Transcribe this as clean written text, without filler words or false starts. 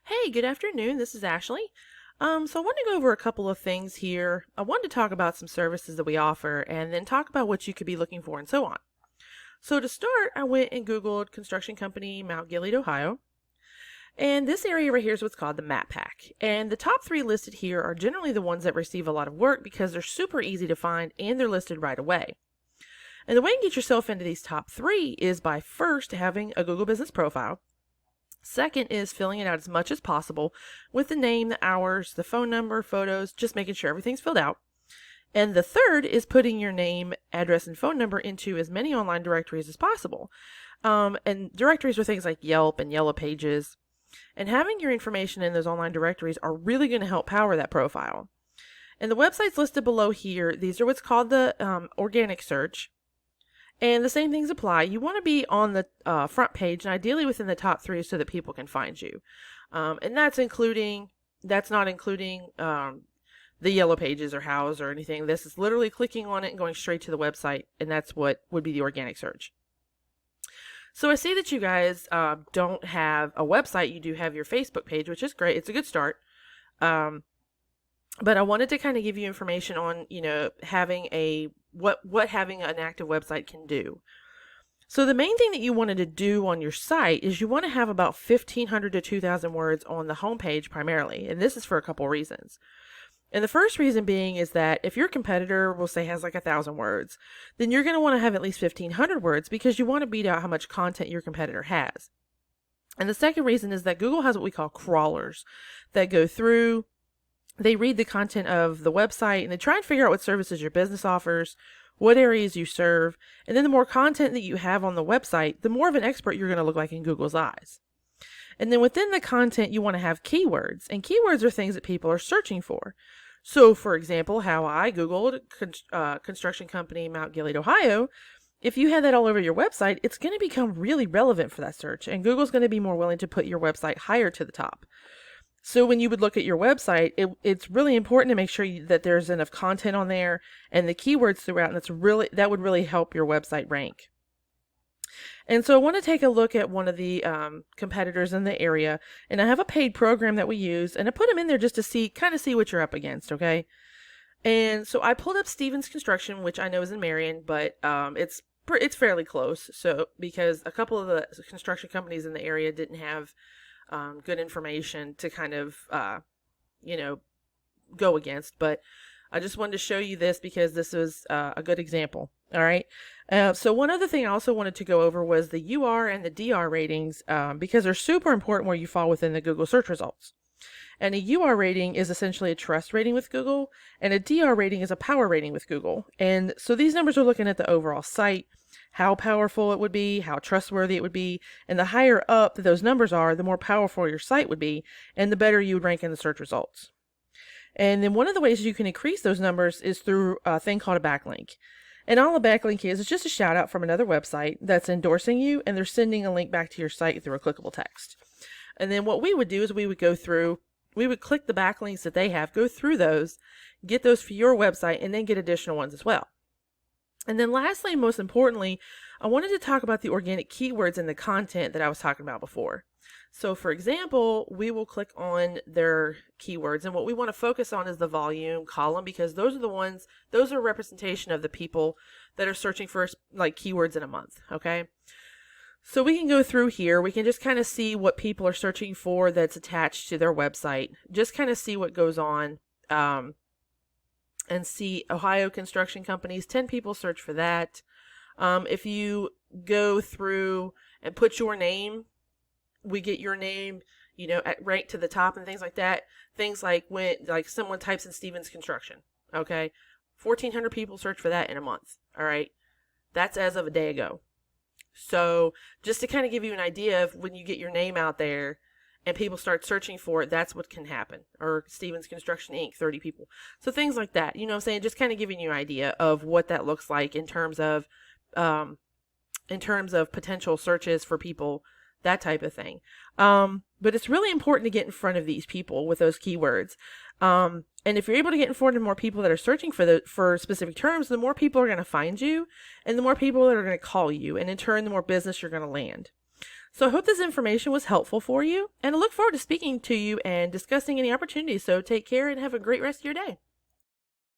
Hey, good afternoon. This is Ashley. So I want to go over a couple of things here. I wanted to talk about some services that we offer and then talk about what you could be looking for and so on. So to start, I went and Googled construction company Mount Gilead, Ohio. And this area right here is what's called the Map Pack. And the top three listed here are generally the ones that receive a lot of work because they're super easy to find and they're listed right away. And the way you get yourself into these top three is by first having a Google Business profile. Second is filling it out as much as possible with the name, the hours, the phone number, photos, just making sure everything's filled out. And the third is putting your name, address, and phone number into as many online directories as possible. And directories are things like Yelp and Yellow Pages. And having your information in those online directories are really going to help power that profile. And the websites listed below here, these are what's called the organic search. And the same things apply. You want to be on the front page and ideally within the top three so that people can find you. And that's not including the Yellow Pages or House or anything. This is literally clicking on it and going straight to the website. And that's what would be the organic search. So I see that you guys don't have a website. You do have your Facebook page, which is great. It's a good start. But I wanted to kind of give you information on, having what having an active website can do. So the main thing that you wanted to do on your site is you want to have about 1,500 to 2,000 words on the homepage primarily. And this is for a couple reasons. And the first reason being is that if your competitor, we'll say, has like 1,000 words, then you're going to want to have at least 1,500 words because you want to beat out how much content your competitor has. And the second reason is that Google has what we call crawlers that go through. They read the content of the website and they try and figure out what services your business offers, what areas you serve, and then the more content that you have on the website, the more of an expert you're going to look like in Google's eyes. And then within the content, you want to have keywords, and keywords are things that people are searching for. So, for example, how I Googled construction company Mount Gilead, Ohio. If you had that all over your website, it's going to become really relevant for that search, and Google's going to be more willing to put your website higher to the top. So when you would look at your website, it's really important to make sure that there's enough content on there and the keywords throughout, and that would really help your website rank. And so I want to take a look at one of the competitors in the area, and I have a paid program that we use, and I put them in there just to see what you're up against, okay? And so I pulled up Stevens Construction, which I know is in Marion, but it's fairly close. So because a couple of the construction companies in the area didn't have good information to kind of, go against. But I just wanted to show you this because this was a good example. All right. So one other thing I also wanted to go over was the UR and the DR ratings because they're super important where you fall within the Google search results. And a UR rating is essentially a trust rating with Google, and a DR rating is a power rating with Google. And so these numbers are looking at the overall site, how powerful it would be, how trustworthy it would be, and the higher up that those numbers are, the more powerful your site would be, and the better you would rank in the search results. And then one of the ways you can increase those numbers is through a thing called a backlink. And all a backlink is just a shout out from another website that's endorsing you, and they're sending a link back to your site through a clickable text. And then what we would do is we would click the backlinks that they have, go through those, get those for your website, and then get additional ones as well. And then lastly, and most importantly, I wanted to talk about the organic keywords in the content that I was talking about before. So for example, we will click on their keywords, and what we want to focus on is the volume column because those are a representation of the people that are searching for like keywords in a month, okay? So we can go through here, we can just kind of see what people are searching for that's attached to their website, just kind of see what goes on, and see Ohio construction companies, 10 people search for that. If you go through and put your name, we get your name, right to the top and things like that. Things like when someone types in Stevens Construction, okay? 1,400 people search for that in a month, all right? That's as of a day ago. So just to kind of give you an idea of when you get your name out there and people start searching for it, that's what can happen. Or Stevens Construction Inc., 30 people. So things like that, you know what I'm saying? Just kind of giving you an idea of what that looks like in terms of potential searches for people, that type of thing. But it's really important to get in front of these people with those keywords. And if you're able to get in front of more people that are searching for specific terms, the more people are going to find you and the more people that are going to call you. And in turn, the more business you're going to land. So I hope this information was helpful for you, and I look forward to speaking to you and discussing any opportunities. So take care and have a great rest of your day.